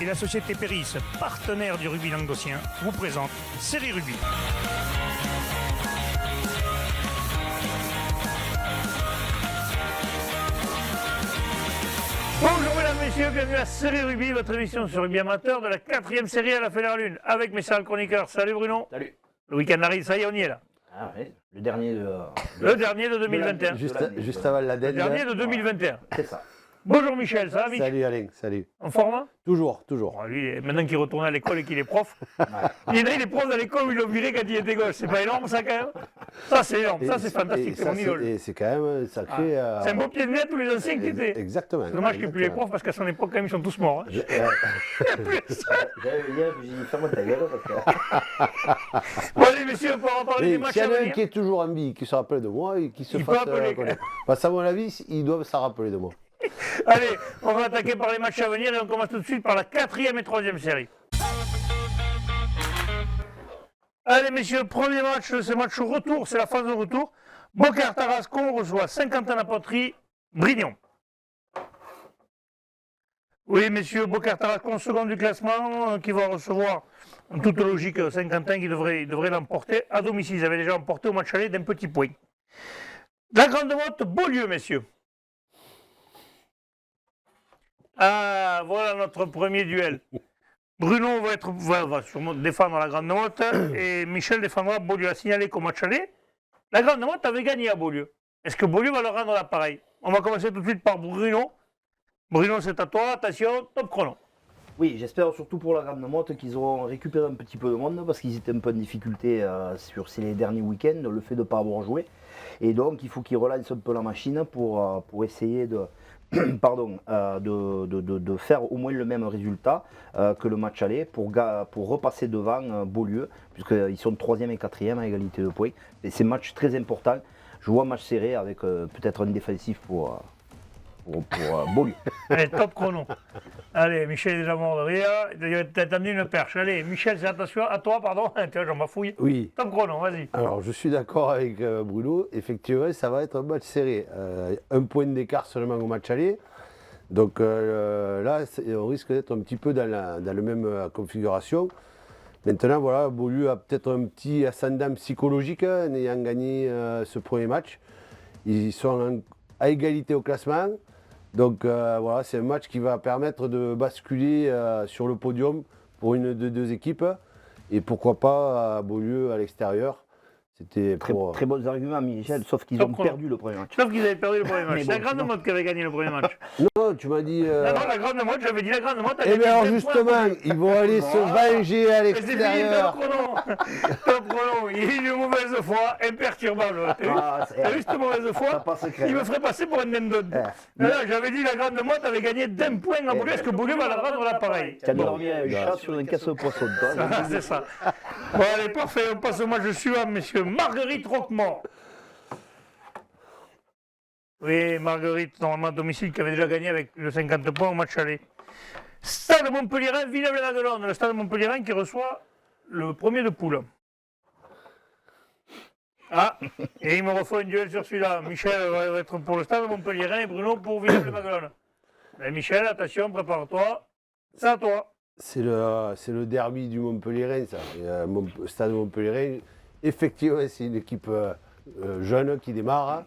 et la société Péris, partenaire du rugby languedocien, vous présente Série Rugby. Bonjour mesdames, messieurs, bienvenue à Série Rugby, votre émission sur rugby amateur de la 4e série à la Fédéral Lune, avec mes salles chroniqueurs. Salut Bruno. Salut. Le week-end arrive, ça y est, on y est là. Ah oui, le dernier de... Le dernier de 2021. Juste avant la Le dette. dernier de 2021. C'est ça. Bonjour Michel, ça va Mich? Salut Alain, salut. En forme? Toujours. Bon, lui, maintenant qu'il retourne à l'école et qu'il est prof, il est prof à l'école où il l'a viré quand il était gauche. C'est pas énorme ça quand même? Ça c'est énorme, ça c'est fantastique, c'est mon idole. Et c'est quand même sacré. C'est un beau pied de nez à tous les anciens qui étaient. Exactement. C'est dommage qu'il n'y ait plus les profs parce qu'à son époque quand même ils sont tous morts. Hein. J'avais dit, j'ai dit, ferme ta gueule parce que... Bon allez messieurs, on va en parler des matchs S'il y à en a un venir. qui est toujours en vie, qui se rappelle de moi et qui se Il peut fasse appeler. connaître. Parce qu'à mon avis, ils doivent s'en rappeler de moi. Allez, on va attaquer par les matchs à venir et on commence tout de suite par la 4e et 3e série. Allez messieurs, premier match, c'est match au retour, c'est la phase de retour. Beaucaire Tarascon reçoit Saint-Quentin-la-Poterie, Brignon. Oui messieurs, Beaucaire Tarascon, second du classement, qui va recevoir en toute logique Saint-Quentin qui devrait l'emporter à domicile. Ils avaient déjà emporté au match aller d'un petit point. La Grande Motte, Beaulieu messieurs. Ah, voilà notre premier duel. Bruno va sûrement défendre la Grande Motte et Michel défendra Beaulieu. A signalé qu'au match aller, la Grande Motte avait gagné à Beaulieu. Est-ce que Beaulieu va leur rendre l'appareil? On va commencer tout de suite par Bruno. Bruno, c'est à toi. Attention, top chrono. Oui, j'espère surtout pour la Grande Motte qu'ils auront récupéré un petit peu de monde parce qu'ils étaient un peu en difficulté sur ces derniers week-ends, le fait de ne pas avoir joué. Et donc, il faut qu'ils relancent un peu la machine pour essayer de... de faire au moins le même résultat que le match aller pour repasser devant Beaulieu, puisqu'ils sont 3e et 4e à égalité de points. Et c'est un match très important. Je vois un match serré avec peut-être un défensif pour Beaulieu. Allez, top chrono. Allez, Michel est déjà mort de rire. T'as amené une perche. Allez, Michel, c'est attention à toi, pardon. Tiens, j'en bafouille. Oui. Top chrono, vas-y. Alors, je suis d'accord avec Bruno. Effectivement, ça va être un match serré. Un point d'écart seulement au match aller. Donc là, on risque d'être un petit peu dans la même configuration. Maintenant, voilà, Beaulieu a peut-être un petit ascendant psychologique en ayant gagné ce premier match. Ils sont à égalité au classement. Donc voilà, c'est un match qui va permettre de basculer sur le podium pour une des deux équipes. Et pourquoi pas à Beaulieu à l'extérieur. C'était Très bons arguments, Michel, sauf qu'ils ont perdu le premier match. Sauf qu'ils avaient perdu le premier match. Mais C'est la bon, Grande Motte qui avait gagné le premier match. Non, tu m'as dit... Non, la Grande Motte, j'avais dit la Grande Motte. Eh bien alors justement, ils vont aller se venger à l'extérieur. Top chrono, il est une mauvaise foi, imperturbable. T'as vu cette mauvaise foi? Il me ferait passer pour un Nendon. J'avais dit la Grande Motte avait gagné d'un point à Beaulieu. Est-ce que Beaulieu va la rendre l'appareil? Tu as dormi un chat sur une caisse de poisson. C'est ça. Bon allez, parfait, on passe au match suivant, messieurs. Marguerite Roquemort. Oui, Marguerite, normalement à domicile, qui avait déjà gagné avec le 50 points au match aller. Stade Montpellierin, Villeneuve-la-Garonne, le stade Montpellierin qui reçoit le premier de poule. Ah, et il me refait un duel sur celui-là. Michel va être pour le stade Montpellierin et Bruno pour Villeneuve-la-Garonne. Michel, attention, prépare-toi. C'est à toi. C'est le derby du Montpellierin, ça. Le stade Montpellierin, effectivement, c'est une équipe jeune qui démarre. Hein,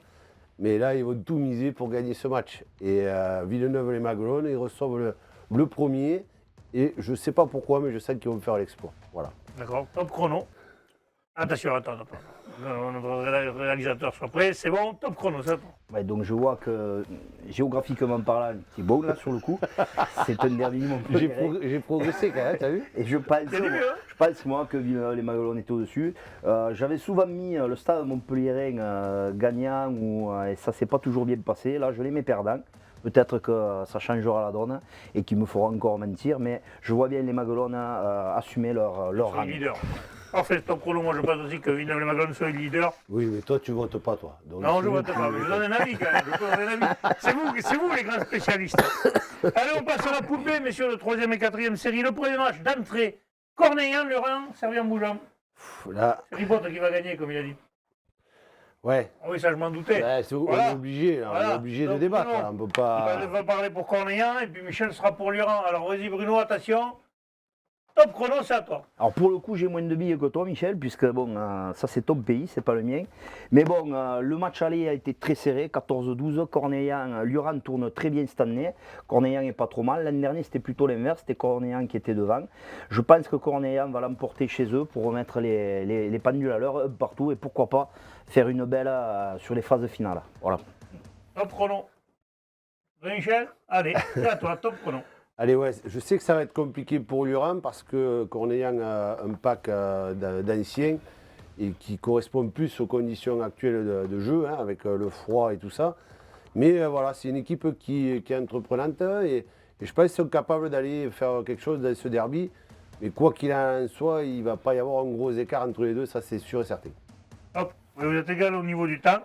mais là, ils vont tout miser pour gagner ce match. Et Villeneuve-les-Maguelones, ils reçoivent le premier. Et je ne sais pas pourquoi, mais je sais qu'ils vont faire l'exploit. Voilà. D'accord, top chrono. Attention, attends. Notre réalisateur soit prêt, c'est bon, top chrono, ça. Ouais, donc je vois que géographiquement parlant, c'est bon là sur le coup. C'est un derby Montpellierin. J'ai progressé quand même, t'as vu? Et je pense moi que les Maguelones étaient au-dessus. J'avais souvent mis le stade Montpellierin gagnant et ça s'est pas toujours bien passé. Là, je les mets perdants. Peut-être que ça changera la donne et qu'ils me feront encore mentir, mais je vois bien les Maguelones assumer leur rang. Parfait, top chrono, moi je pense aussi que Villeneuve-les-Maguelones soit le leader. Oui, mais toi tu votes pas, toi. Donc, non, je vote pas, mais je donne un avis quand même. C'est vous les grands spécialistes. Allez, on passe à la poupée, messieurs, de 3e et 4e série. Le premier match d'entrée, Corneillan, le Rhin, servi en bougeant. Là, C'est Ripotte qui va gagner, comme il a dit. Ouais. Oui, ça, je m'en doutais. Ouais, on Voilà. est obligé, là, on Voilà. est obligé de Donc, débattre. Bruno, Là, on peut Il pas. va parler pour Cornéan et puis Michel sera pour Lurent. Alors vas-y Bruno, attention. Top chrono, c'est à toi. Alors pour le coup, j'ai moins de billes que toi, Michel, puisque bon, ça c'est ton pays, c'est pas le mien. Mais bon, le match aller a été très serré, 14-12. Cornéan, Lurent tourne très bien cette année. Cornéan est pas trop mal. L'année dernière, c'était plutôt l'inverse, c'était Cornéan qui était devant. Je pense que Cornéan va l'emporter chez eux pour remettre les pendules à l'heure, un partout, et pourquoi pas faire une belle sur les phases finales. Voilà. Top chrono. Michel, allez, c'est à toi, top chrono. Allez, ouais, je sais que ça va être compliqué pour Lurent parce que Cornéan a un pack d'anciens et qui correspond plus aux conditions actuelles de jeu, hein, avec le froid et tout ça. Mais voilà, c'est une équipe qui est entreprenante et je pense qu'ils sont capables d'aller faire quelque chose dans ce derby. Mais quoi qu'il en soit, il ne va pas y avoir un gros écart entre les deux, ça c'est sûr et certain. Hop, vous êtes égal au niveau du temps.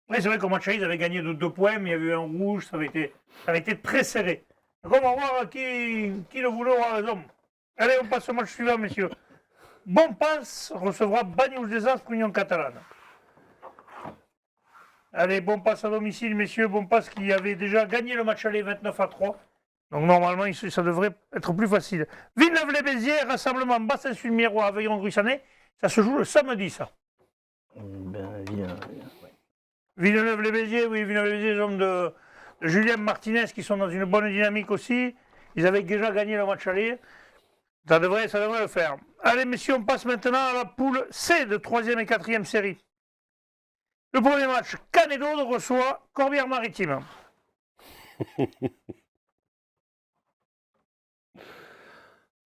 Après, c'est vrai qu'au match aller, ils avaient gagné de 2 points, mais il y avait eu un rouge, ça avait été très serré. Donc on va voir qui le voulait aura raison. Allez, on passe au match suivant, messieurs. Bon passe recevra Banyuls des As, Union Catalane. Allez, bon passe à domicile, messieurs. Bon passe qui avait déjà gagné le match aller 29-3. Donc normalement, ça devrait être plus facile. Villeneuve-les-Béziers, rassemblement Bassin-sur-le-Miroir, Aveyron-Gruissanais. Ça se joue le samedi, ça. Villeneuve-les-Béziers, oui, Villeneuve-les-Béziers, les hommes de Julien Martinez qui sont dans une bonne dynamique aussi. Ils avaient déjà gagné le match aller. Ça devrait le faire. Allez, messieurs, on passe maintenant à la poule C de 3e et 4e série. Le premier match, Canet-d'Aude reçoit Corbière-Maritime.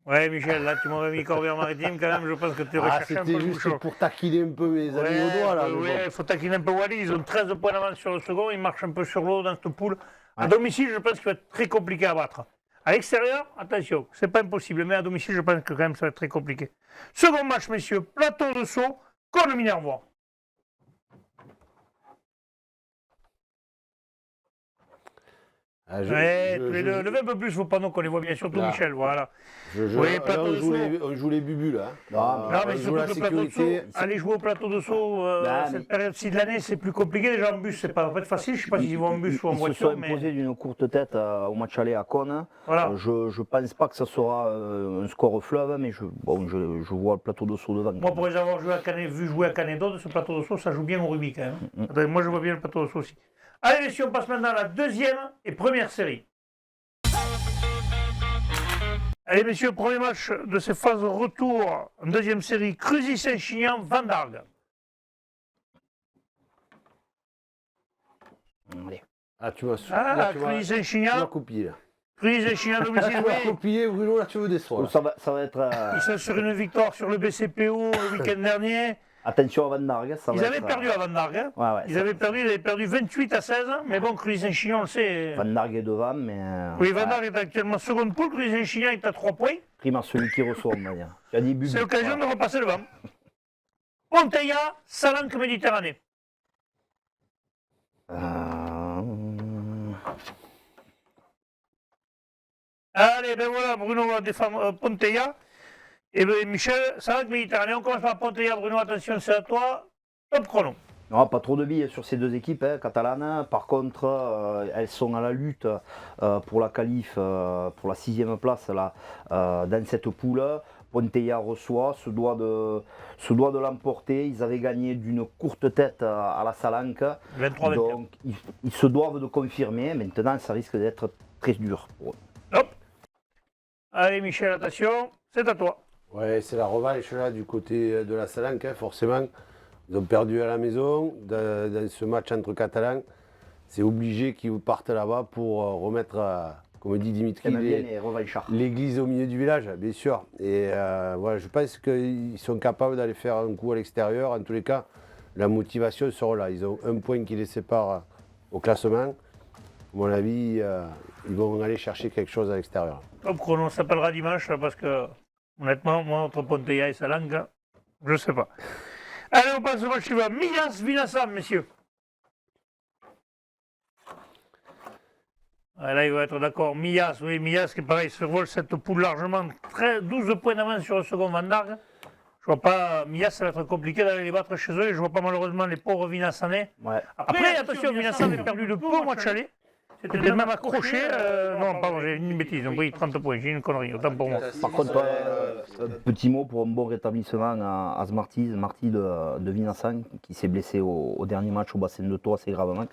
Ouais, Michel, là, tu m'aurais mis Corbière-Maritime, quand même, je pense que tu aurais cherché un peu C'était le juste bouchon. pour taquiner un peu mes amis au doigt là. mais Oui, bon. il faut taquiner un peu Wally. Ils ont 13 points d'avance sur le second. Ils marchent un peu sur l'eau dans cette poule. À domicile, je pense qu'il va être très compliqué à battre. À l'extérieur, attention, c'est pas impossible. Mais à domicile, je pense que quand même, ça va être très compliqué. Second match, messieurs, Plateau de Sceaux, contre Minervois. Ah, Tous les deux. Levez un peu plus vos panneaux qu'on les voit bien, surtout Là. Michel. Voilà. Là, Plateau on de joue Sceaux. on joue les bubus là. Non, Non, mais on joue surtout la que Plateau de sécurité. Sceaux, aller jouer au Plateau de Sceaux, cette période-ci de l'année, c'est plus compliqué. Déjà en bus, c'est pas facile. Je sais pas s'ils vont en bus ou en Ils se voiture. sont Mais imposés d'une courte tête au match aller à Cône. voilà. Je ne pense pas que ça sera un score fleuve, mais je vois le Plateau de Sceaux devant. Moi, pour les avoir vu jouer à Canet-d'Aude, ce Plateau de Sceaux, ça joue bien au rugby quand même. Attendez, moi, je vois bien le Plateau de Sceaux aussi. Allez, messieurs, on passe maintenant à la deuxième et première série. Allez, messieurs, premier match de ces phases retour en deuxième série, Cruzy-Saint-Chinian, Vandargue. Allez. Ah, tu m'as Cruzy-Saint-Chinian. copié là. Cruzy-Saint-Chinian, domicile, Tu m'as oui. copié, Bruno, là tu me déçois. Ça va être. Ils sont sur une victoire sur le BCPO le week-end dernier. Attention à Van Dargue. Ils avaient perdu à Vandargue. Hein. Ouais, Ils avaient perdu 28-16, mais bon, Cruzy-Saint-Chinian, on le sait. Van Dargue est devant, mais. Oui, Vandargue est actuellement seconde poule, Cruzy-Saint-Chinian est à 3 points. Prime à celui qui reçoit, on va dire. Tu as dit Bubu. C'est l'occasion de repasser devant. Ponteilla, Salanque Méditerranée. Allez, ben voilà, Bruno va défendre Ponteilla. Et ben Michel, Salanque Méditerranée. On commence par Ponteilla, Bruno, attention, c'est à toi. Top chrono. Non, pas trop de billes sur ces deux équipes catalanes. Par contre, elles sont à la lutte pour la qualif, pour la 6e place là, dans cette poule. Ponteilla reçoit, se doit de l'emporter. Ils avaient gagné d'une courte tête à la Salanque. 23-21. Donc, ils se doivent de confirmer. Maintenant, ça risque d'être très dur pour eux. Hop. Allez, Michel, attention, c'est à toi. Ouais, c'est la revanche là du côté de la Salanque, hein, forcément. Ils ont perdu à la maison dans ce match entre Catalans. C'est obligé qu'ils partent là-bas pour remettre, comme dit Dimitri, l'église au milieu du village, bien sûr. Et voilà, je pense qu'ils sont capables d'aller faire un coup à l'extérieur. En tous les cas, la motivation sera là. Ils ont un point qui les sépare au classement. À mon avis, ils vont aller chercher quelque chose à l'extérieur. Top chrono, on s'appellera dimanche parce que, honnêtement, moi, entre Ponteilla et Salanque, je ne sais pas. Allez, on passe au match suivant. Millas-Villassam, messieurs. Ah, là, il va être d'accord. Millas, oui, Millas qui, pareil, survole cette poule largement. 12 points d'avance sur le second Vandargue. Je vois pas, Mias, ça va être compliqué d'aller les battre chez eux. Et je vois pas malheureusement les pauvres Vinassanais. Ouais. Après, attention, Vinassan avait perdu de peu au match aller. C'était même accroché. Non, pardon, j'ai une bêtise. Ils ont pris 30 points. J'ai une connerie, autant pour moi. Par contre, petit mot pour un bon rétablissement à Marty de Vinassan, qui s'est blessé au dernier match au bassin de Tours assez gravement.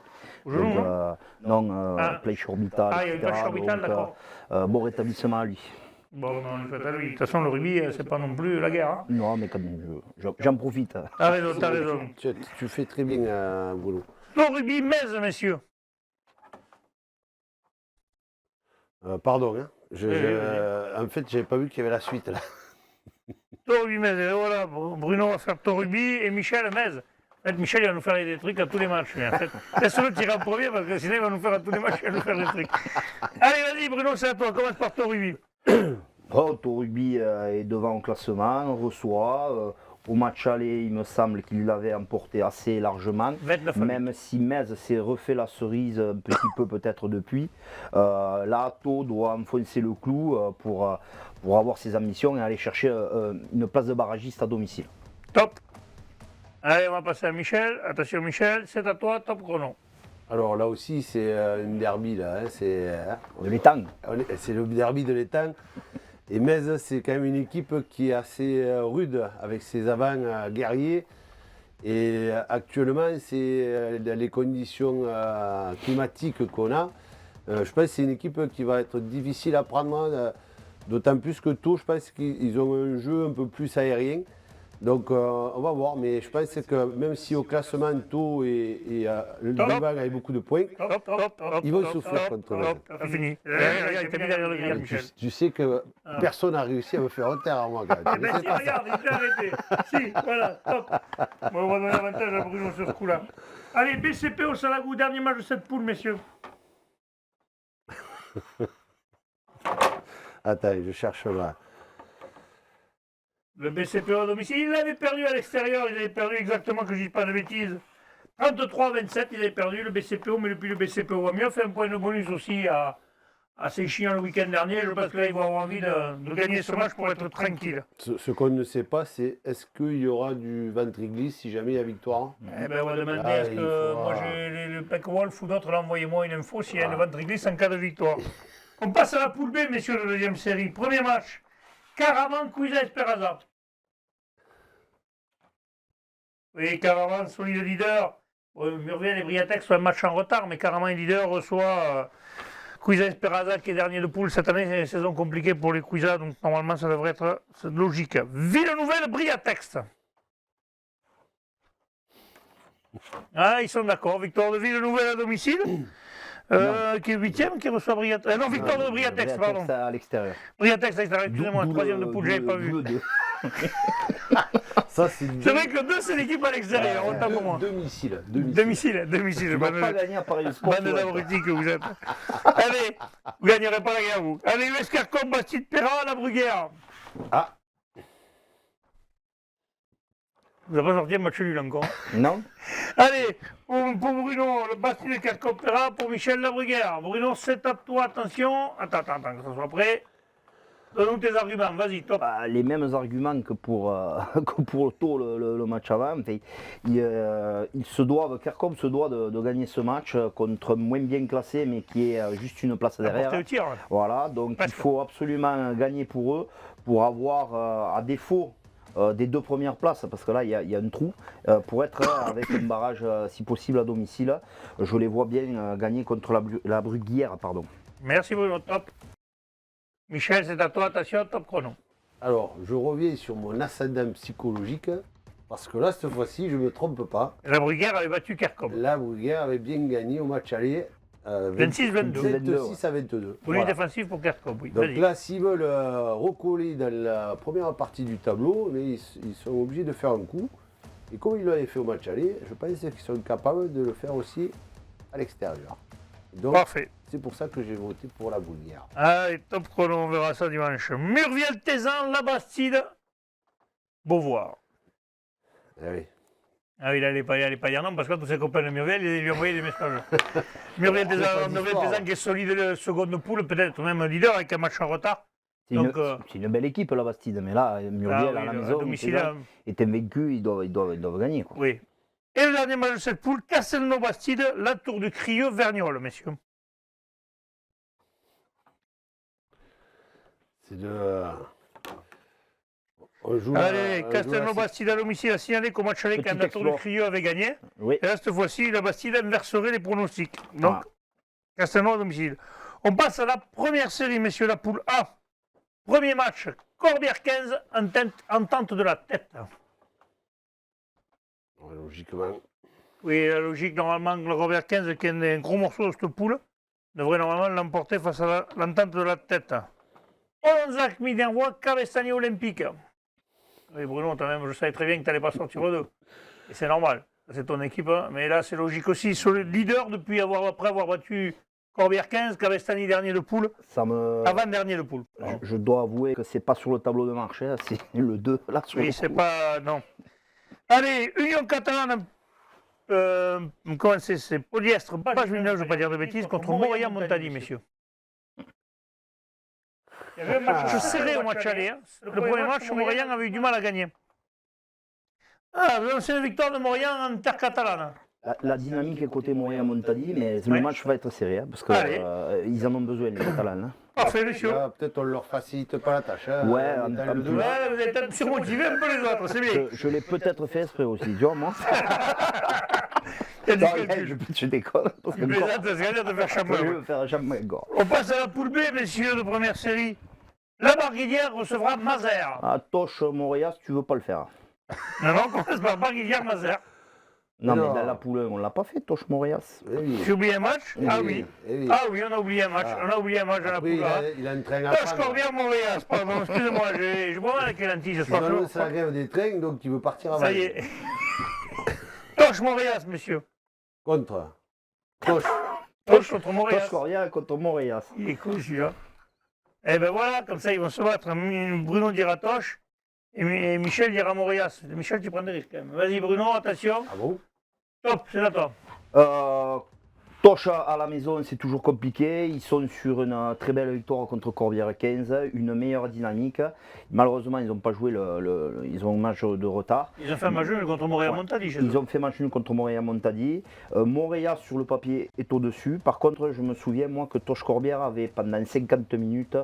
Au genou, Donc, non non, plâche orbital, Ah, il y a une etc. plâche orbitale, Donc, d'accord. bon rétablissement à lui. Bon, non, il fait à lui. De toute façon, le rugby, c'est pas non plus la guerre. Hein. Non, mais quand même, j'en profite. T'as raison, t'as raison. Tu fais très bien, Bruno. Le rugby, Metz, messieurs. Pardon, hein. Oui. En fait, j'avais pas vu qu'il y avait la suite là. Ton rugby, Metz. Et voilà, Bruno va faire ton rugby et Michel, Metz. En fait, Michel, il va nous faire des trucs à tous les matchs. En fait, laisse-le tirer en premier parce que sinon, il va nous faire à tous les matchs, il va nous faire des trucs. Allez, vas-y, Bruno, c'est à toi. Commence par ton rugby. Bon, ton rugby est devant au classement, reçoit. Au match aller, il me semble qu'il l'avait emporté assez largement. 29 Même si Metz s'est refait la cerise un petit peu peut-être depuis. Là, Thau doit enfoncer le clou pour avoir ses ambitions et aller chercher une place de barragiste à domicile. Top. Allez, on va passer à Michel. Attention, Michel, c'est à toi, top chrono. Alors là aussi, c'est une derby là. Hein, De l'étang. c'est le derby de l'étang. Et Metz, c'est quand même une équipe qui est assez rude avec ses avants guerriers. Et actuellement, c'est les conditions climatiques qu'on a. Je pense que c'est une équipe qui va être difficile à prendre, d'autant plus que Thau, je pense qu'ils ont un jeu un peu plus aérien. Donc on va voir, mais je pense que même si au classement Thau et le devant avec beaucoup de points, ils vont souffrir contre Metz. C'est fini. Regarde, il t'a mis derrière le grillage, Michel. Tu sais que personne n'a réussi à me faire taire à moi. Quand Eh même. ben si, regarde, il s'est arrêté. Si, voilà, top. Bon, on va donner l'avantage à Bruno sur ce coup-là. Allez, BCP au Salagou, dernier match de cette poule, messieurs. Attends, je cherche là. Le BCP au domicile, il avait perdu à l'extérieur, il avait perdu exactement, que je ne dis pas de bêtises. 33-27, il avait perdu le BCPO, mais depuis le BCPO va mieux. Fait un point de bonus aussi à Séchillon le week-end dernier. Je pense que là, ils vont avoir envie de gagner ce match pour être tranquille. Ce qu'on ne sait pas, c'est est-ce qu'il y aura du ventre glisse si jamais il y a victoire. Eh ben, on va demander Ah, est-ce il que faudra- moi j'ai le Pec Wolf ou d'autres, là, envoyez-moi une info s'il y a une ventre glisse en cas de victoire. On passe à la poule B, messieurs, de deuxième série. Premier match. Caravan, Cuisa, Esperanza. Oui, Caravan, solide leader. Murviel et Briatec sont un match en retard, mais Caravan est leader, reçoit Cuisa Esperanza qui est dernier de poule. Cette année, c'est une saison compliquée pour les Cuisa, donc normalement ça devrait être logique. Ville-Nouvelle, Briatex. Ah, ils sont d'accord. Victoire de Ville-Nouvelle à domicile. Qui est 8e, qui reçoit Briatex. Non, victoire de Briatex, pardon. À l'extérieur. Briatex à l'extérieur, excusez-moi, D'où troisième de poule, j'avais pas vu. le 2. Ça, c'est C'est vrai que le 2, c'est l'équipe à l'extérieur, autant pour moi. Domicile. Domicile. Tu ne vas pas gagner à Paris Sport. Bande d'abrutis que vous êtes. Allez, vous ne gagnerez pas la guerre, vous. Allez, Escarcom, Bastide Perra, la Bruguère. Ah, Vous n'avez pas sorti un match nul encore. Non. Allez, pour Bruno, le Bastide Escarcom Perra, pour Michel la Bruguère. Bruno, c'est à toi, attention. Attends, que ça soit prêt. Donne-nous tes arguments, vas-y, top. Les mêmes arguments que pour, que pour le Thau, le match avant. Enfin, Kercom se doit de gagner ce match contre un moins bien classé, mais qui est juste une place derrière. Apporter le tir. Ouais. Voilà, donc Presque. il faut absolument gagner pour eux, pour avoir, à défaut des deux premières places, parce que là il y a un trou, pour être avec un barrage si possible à domicile. Je les vois bien gagner contre la Bruguière, pardon. Merci Bruno, top. Michel, c'est à toi, attention, top chrono. alors, je reviens sur mon ascendant psychologique, parce que là, cette fois-ci, je ne me trompe pas. La Bruguère avait battu Kercom. La Bruguère avait bien gagné au match aller. 26-22. 26 à 22. Bonus Voilà. défensif pour Kercom, oui. Donc Vas-y. là, s'ils veulent recoller dans la première partie du tableau, mais ils sont obligés de faire un coup. Et comme ils l'avaient fait au match aller, je pense qu'ils sont capables de le faire aussi à l'extérieur. Donc, Parfait. c'est pour ça que j'ai voté pour la Bruguère. Allez, top chrono, on verra ça dimanche. Murviel-Tézan, la Bastide, Beauvoir. Eh oui. Ah oui, il n'allait pas dire non, parce que tous ses copains de Murviel, ils lui envoyaient des messages. Murviel-Tézan qui est solide, le seconde poule, peut-être même leader avec un match en retard. C'est une belle équipe, la Bastide, mais là, Muriel à la maison, domicile, est invaincu, ils doivent gagner. Quoi. oui. Et le dernier match de cette poule, Castelnau-Bastide, la Tour du Crieux, Vergnol, messieurs. C'est de. On joue Allez, Castelnau-Bastide à domicile a signalé qu'au match aller, quand la Tour du Crieux avait gagné. Oui. Et là, cette fois-ci, la Bastide inverserait les pronostics. Donc, Castelnau à domicile. On passe à la première série, messieurs, la poule A. Premier match, Corbière 15 en tente de la tête. Ouais, logiquement. Oui, la logique, normalement, le Corbière 15, qui est un gros morceau de cette poule, devrait normalement l'emporter face à l'entente de la tête. Olonzac, Minervois, Cavestany Olympique. Oui, Bruno, je savais très bien que tu n'allais pas sortir aux deux. Et c'est normal, c'est ton équipe. Hein. Mais là, c'est logique aussi. Sur le leader, après avoir battu Corbière 15, Cavestany dernier de poule, avant-dernier de poule. Je dois avouer que c'est pas sur le tableau de marche, hein, c'est le 2 là sur Oui, c'est pas. Non. Allez, Union Catalane. Comment c'est Polyestre, pas Jumineux, je ne veux pas dire de bêtises, contre Montréal-Montagny, messieurs. Il y avait un match serré au match aller. Hein. Le premier match, Montréal avait eu du mal à gagner. Ah, c'est une victoire de Montréal en terre catalane. La dynamique est côté Montréal-Montagny, mais le match va être serré, hein, parce qu'ils en ont besoin, les Catalans. Hein. Parfait, monsieur. Peut-être on ne leur facilite pas la tâche. Hein, ouais, vous êtes peut-être surmotivé un peu les autres, c'est bien. Je l'ai peut-être fait exprès aussi, tu vois, moi. Je déconne. Tu plaisantes, c'est galère de faire chapeau. Je vais faire jamais encore. On passe à la poule B, messieurs, de première série. La Barguilière recevra Mazères. Ah, Toche Montréal, si tu veux pas le faire. Non, on commence par Barguilière-Mazères. Non, mais dans la poule 1, on l'a pas fait, Toche Montréal. J'ai oublié un match? Ah oui. Ah oui, on a oublié un match. On a oublié un match dans la poule A. Il a un train à Toche Corbière-Montréal, pardon, excusez-moi, j'ai pas mal avec les lentilles ce soir. C'est la grève des trains, donc il veut partir avant. Ça y est. Toche Montréal, monsieur. Contre. Toche. Toche contre Montréal. Toche Corbière contre Montréal. Il est cool celui-là. Eh ben voilà, comme ça ils vont se battre. Bruno dira Toche et Michel dira Montréal. Michel, tu prends des risques quand même. Vas-y Bruno, attention. Ah bon? Top, c'est à toi. Toche à la maison, c'est toujours compliqué. Ils sont sur une très belle victoire contre Corbière 15, une meilleure dynamique. Malheureusement, ils n'ont pas joué ils ont un match de retard. Ils ont fait un match nul contre Montréal-Montagny. Ils ont fait match nul contre Montréal-Montagny. Montréal, sur le papier, est au-dessus. Par contre, je me souviens, moi, que Toche Corbière avait, pendant 50 minutes,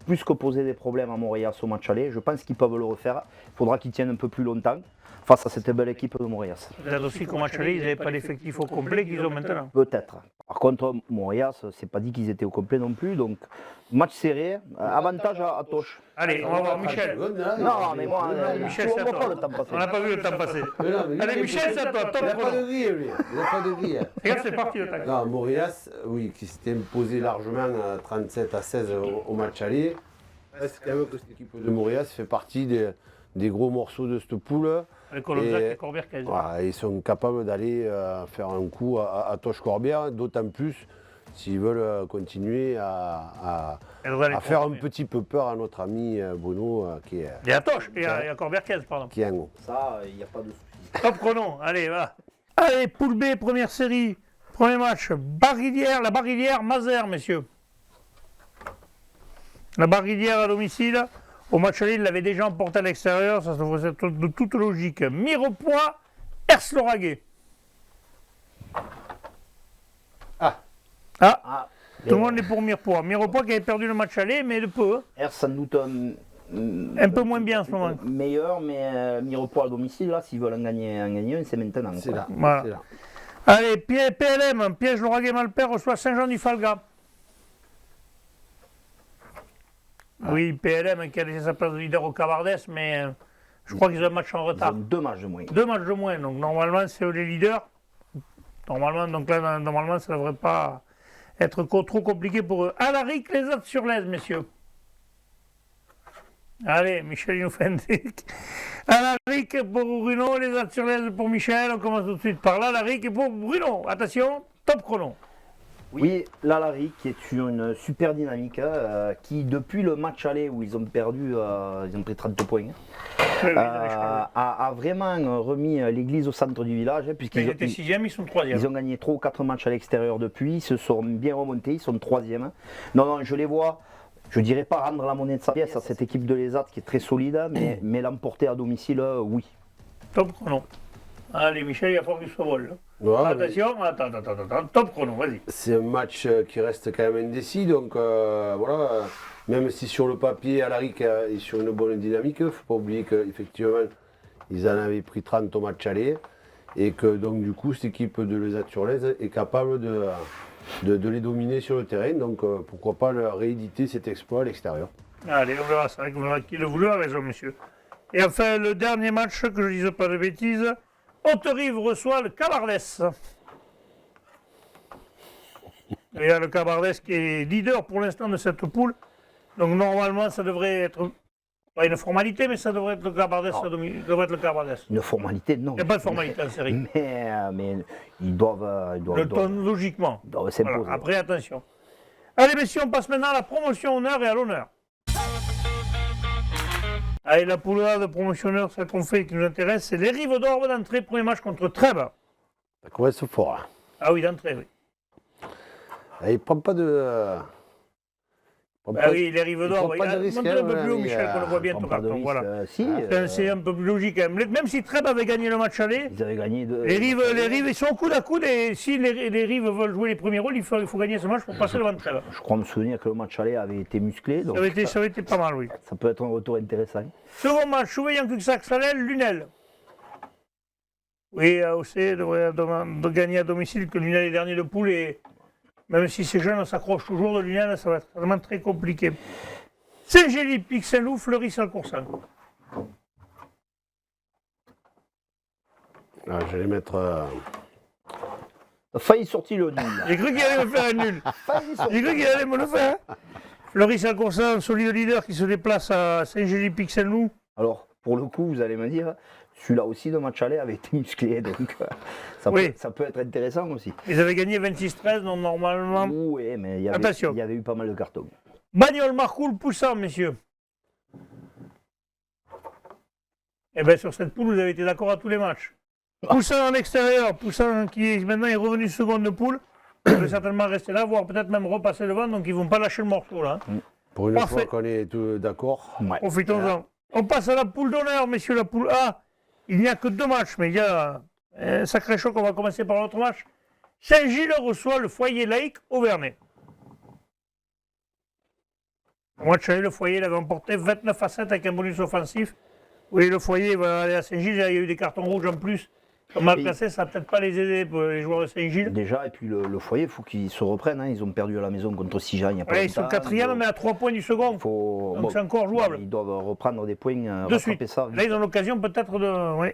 plus que posé des problèmes à Montréal au match aller. Je pense qu'ils peuvent le refaire. Il faudra qu'ils tiennent un peu plus longtemps face à cette belle équipe de Montréal. Peut-être aussi qu'au match aller, ils n'avaient pas l'effectif au complet qu'ils ont maintenant. Peut-être. Par contre, Montréal, c'est pas dit qu'ils étaient au complet non plus. Donc, match serré, avantage à Toche. Allez, on va voir Michel. Non, mais moi, Michel, c'est à toi. On n'a pas vu le temps passer. Allez, Michel, c'est à toi. Il n'a pas de grille, lui. Il n'a pas de grille. Regarde, c'est parti le temps. Non, Montréal, oui, qui s'était imposé largement 37-16 au match aller. C'est quand même que cette équipe de Montréal fait partie des gros morceaux de cette poule. Avec Olonzac et Corbière 15. Voilà, ils sont capables d'aller faire un coup à Toche Corbière, d'autant plus s'ils veulent continuer à faire un petit peu peur à notre ami Bruno qui est. Et à Toche, et à Corbière 15, pardon. Qui est un gros. Ça, il n'y a pas de souci. Top chrono, allez, va. Allez, poule B, première série, premier match. La Barguilière, Mazères, messieurs. La Barguilière à domicile. Au match aller, il l'avait déjà emporté à l'extérieur, ça devrait être de toute logique. Mirepoix, Ers-Lauragais. Tout le monde est pour Mirepoix. Mirepoix qui avait perdu le match aller, mais de peu. Ers, sans doute un peu moins bien en ce moment. Meilleur, mais Mirepoix à domicile, là, s'ils veulent en gagner un, c'est maintenant. C'est là. Voilà. C'est là. Allez, PLM, Piège Lauragais Malpère reçoit Saint-Jean-du-Falga. Oui, PLM qui a laissé sa place de leader au Cavardès, mais je crois qu'ils ont un match en retard. Ils ont 2 matchs de moins. 2 matchs de moins, donc normalement c'est eux les leaders. Normalement, donc là, normalement ça ne devrait pas être trop compliqué pour eux. Alaric, les autres sur l'aise, messieurs. Allez, Michel, il nous fait un truc. Alaric pour Bruno, les autres sur l'aise pour Michel. On commence tout de suite par là. Alaric pour Bruno. Attention, top chrono. Oui, l'Alaric qui est sur une super dynamique, qui depuis le match aller où ils ont perdu, ils ont pris 30 points, a vraiment remis l'église au centre du village. Hein, puisqu'ils étaient 6e, ils sont 3e. Ils ont gagné 3 ou 4 matchs à l'extérieur depuis, ils se sont bien remontés, ils sont 3e. Non, je les vois je dirais pas rendre la monnaie de sa pièce à cette équipe de l'ESAT qui est très solide, mais l'emporter à domicile, oui. Top chrono. Allez, Michel, il va falloir qu'il se vole. Ouais, Attention, attends, top chrono, vas-y. c'est un match qui reste quand même indécis, donc voilà. Même si sur le papier, Alaric est sur une bonne dynamique, il ne faut pas oublier qu'effectivement, ils en avaient pris 30 au match aller, et que donc du coup, cette équipe de l'ESAT-sur-Lez est capable de les dominer sur le terrain, donc pourquoi pas leur rééditer cet exploit à l'extérieur. Allez, on verra ça, on verra qui le voulu a raison, monsieur. Et enfin, le dernier match, que je ne dise pas de bêtises, Haute-Rive reçoit le Cabardès. Il y a le Cabardès qui est leader pour l'instant de cette poule. Donc normalement, ça devrait être, pas une formalité, mais ça devrait être le Cabardès. Ça devrait être le Cabardès. Une formalité, non. Il n'y a pas de formalité en série. Mais ils doivent Logiquement. s'imposer. Voilà. Après, attention. Allez, messieurs, on passe maintenant à la promotion honneur et à l'honneur. Allez, la poule A de promotionneur, celle qu'on fait qui nous intéresse, c'est les Rives d'Orbe d'entrée, premier match contre Trèbes. Ça commence fort. Hein. Ah oui, d'entrée, oui. Il ne prend pas de... Ah oui, les Rives d'Orbe. pas de risque, Montre un peu plus haut, mais, Michel, qu'on le voit bien ton carton. Voilà. C'est un peu plus logique quand même. Même si Trèbes avait gagné le match aller, Ils avaient gagné les Rives, ils sont coude à coude et si les Rives veulent jouer les premiers rôles, il faut gagner ce match pour passer devant Trèbes. Je crois me souvenir que le match aller avait été musclé. Donc Ça avait été pas mal, oui. ça peut être un retour intéressant. Second match, Chouveillan-Cuxac-Salel, Lunel. Oui, AOC devrait gagner à domicile que Lunel est dernier de poule et même si ces jeunes s'accrochent toujours de Lunel, ça va être vraiment très compliqué. Saint-Gély, Pic-Saint-Loup, Fleury-Salcoursan. Je vais mettre... Ça a failli sortir le nul. J'ai cru qu'il allait me faire un nul. J'ai cru qu'il allait me le faire. Fleury-Salcoursan, solide leader qui se déplace à Saint-Gély, Pic-Saint-Loup. Alors, pour le coup, vous allez me dire, celui-là aussi, le match aller avait été musclé, donc ça peut être intéressant aussi. Ils avaient gagné 26-13, donc normalement. Oui, mais il y avait eu pas mal de cartons. Bagnols-Marcoul, Poussin, messieurs. Eh bien, sur cette poule, vous avez été d'accord à tous les matchs. Poussin en extérieur, Poussin qui maintenant est revenu seconde de poule. Il va certainement rester là, voire peut-être même repasser devant, donc ils ne vont pas lâcher le morceau là. Pour une Parfait. fois qu'on est tous d'accord. Ouais. Profitons-en. On passe à la poule d'honneur, messieurs, la poule A. Il n'y a que 2 matchs, mais il y a un sacré choc. On va commencer par l'autre match. Saint-Gilles reçoit le foyer laïque Auvernais. Au match aller, le foyer l'avait emporté 29-7 avec un bonus offensif. Oui, le foyer va aller à Saint-Gilles. Il y a eu des cartons rouges en plus. Comme mal placé, ça ne va peut-être pas les aider pour les joueurs de Saint-Gilles. Déjà, et puis le foyer, il faut qu'ils se reprennent. Hein. Ils ont perdu à la maison contre Sijan il n'y a pas longtemps. Ils sont 4e, mais à 3 points du second. Donc c'est encore jouable. Ils doivent reprendre des points, De suite. ça. Là, ils ont l'occasion peut-être de... Oui.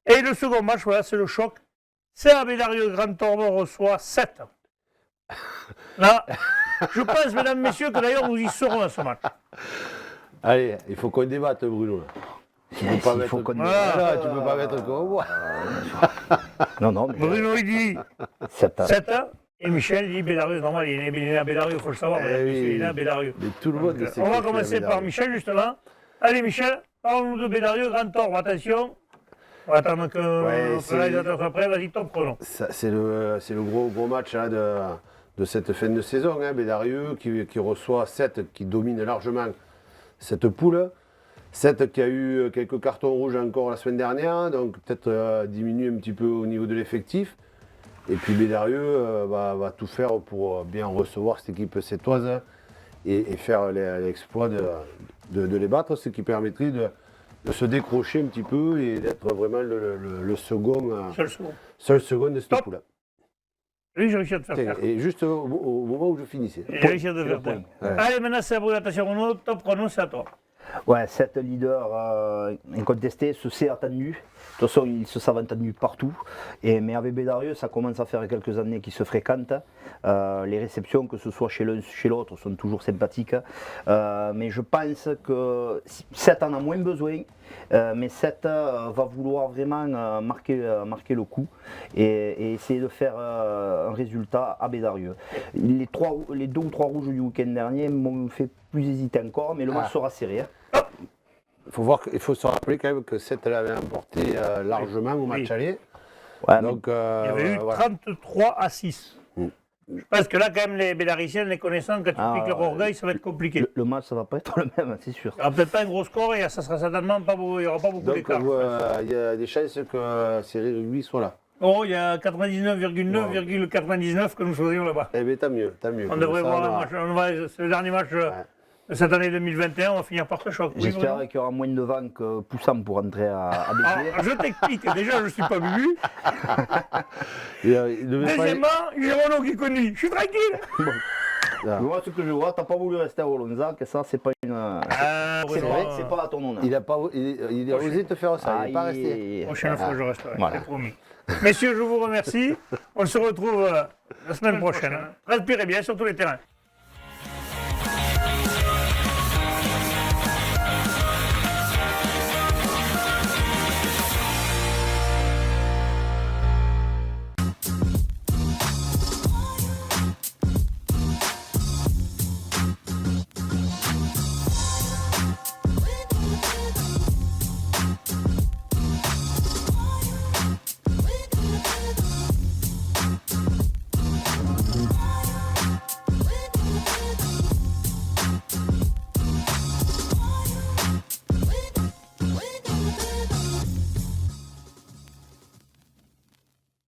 Et le second match, voilà, c'est le choc. C'est à Bédarieux, Grand Torbeau reçoit 7. Là, je pense, mesdames, messieurs, que d'ailleurs, nous y serons à ce match. Allez, il faut qu'on débatte, Bruno. Tu ne peux pas mettre comme moi. Non, mais Bruno, il dit 7 et Michel dit Bédarieux. Normal, il est né à Bédarieux, il faut le savoir. Il est né à Bédarieux. Mais tout le monde sait On va commencer par Michel, justement. Allez, Michel, parlons-nous de Bédarieux, Grand Torbeau. Attention. On va attendre que le réalisateur soit prêt. Vas-y, top chrono. C'est le gros match là, de cette fin de saison. Hein, Bédarieux qui reçoit 7, qui domine largement cette poule. 7 qui a eu quelques cartons rouges encore la semaine dernière, donc peut-être diminuer un petit peu au niveau de l'effectif. Et puis Bédarieux va tout faire pour bien recevoir cette équipe sétoise et faire l'exploit de les battre, ce qui permettrait de se décrocher un petit peu et d'être vraiment le second, seul second de cette poule. Oui, j'ai réussi à te faire taire. Et juste au moment où je finissais. J'ai réussi à te faire taire. Allez, maintenant c'est à vous, attention chrono, top chrono, c'est à toi. Ouais, 7 leaders incontestés, ce c'est attendu. De toute façon, ils se savent entendus partout. Mais avec Bédarieux, ça commence à faire quelques années qu'ils se fréquentent. Les réceptions, que ce soit chez l'un chez l'autre, sont toujours sympathiques. Mais je pense que 7 en a moins besoin. Mais 7 va vouloir vraiment marquer le coup et essayer de faire un résultat à Bédarieux. Les 2 ou 3 rouges du week-end dernier m'ont fait plus hésiter encore, mais le match sera serré. Hein. Il faut se rappeler quand même que 7 l'avait emporté largement au match aller. Ouais, donc, il y avait eu 33-6. Je pense que là, quand même, les Bélariciens, les connaissant, quand tu piques leur orgueil, ça va être compliqué. Le match, ça va pas être le même, c'est sûr. Il n'y aura peut-être pas un gros score et ça sera certainement pas beau, il n'y aura pas beaucoup Donc, d'écart. il y a des chances que série rugby soit là. Oh, il y a 99,9,99 que nous choisirons là-bas. Eh bien, tant mieux, tant mieux. On devrait Comme ça, voir le match. C'est le dernier match de cette année 2021. On va finir par ce choc. Oui, J'espère Bruno qu'il y aura moins de vent que poussant pour entrer à Béziers. Alors, je t'explique. Déjà, je ne suis pas Bubu. il devait pas- Deuxièmement, j'ai Renaud qui conduit. Je suis tranquille. Moi, ce que je vois, t'as pas voulu rester à Olonzac, et ça, c'est pas une. C'est vrai, c'est pas à ton honneur. Il a osé te faire ça, il n'est pas resté. Prochaine fois, je resterai. Voilà. C'est promis. Messieurs, je vous remercie. On se retrouve la semaine prochaine. Respirez bien sur tous les terrains.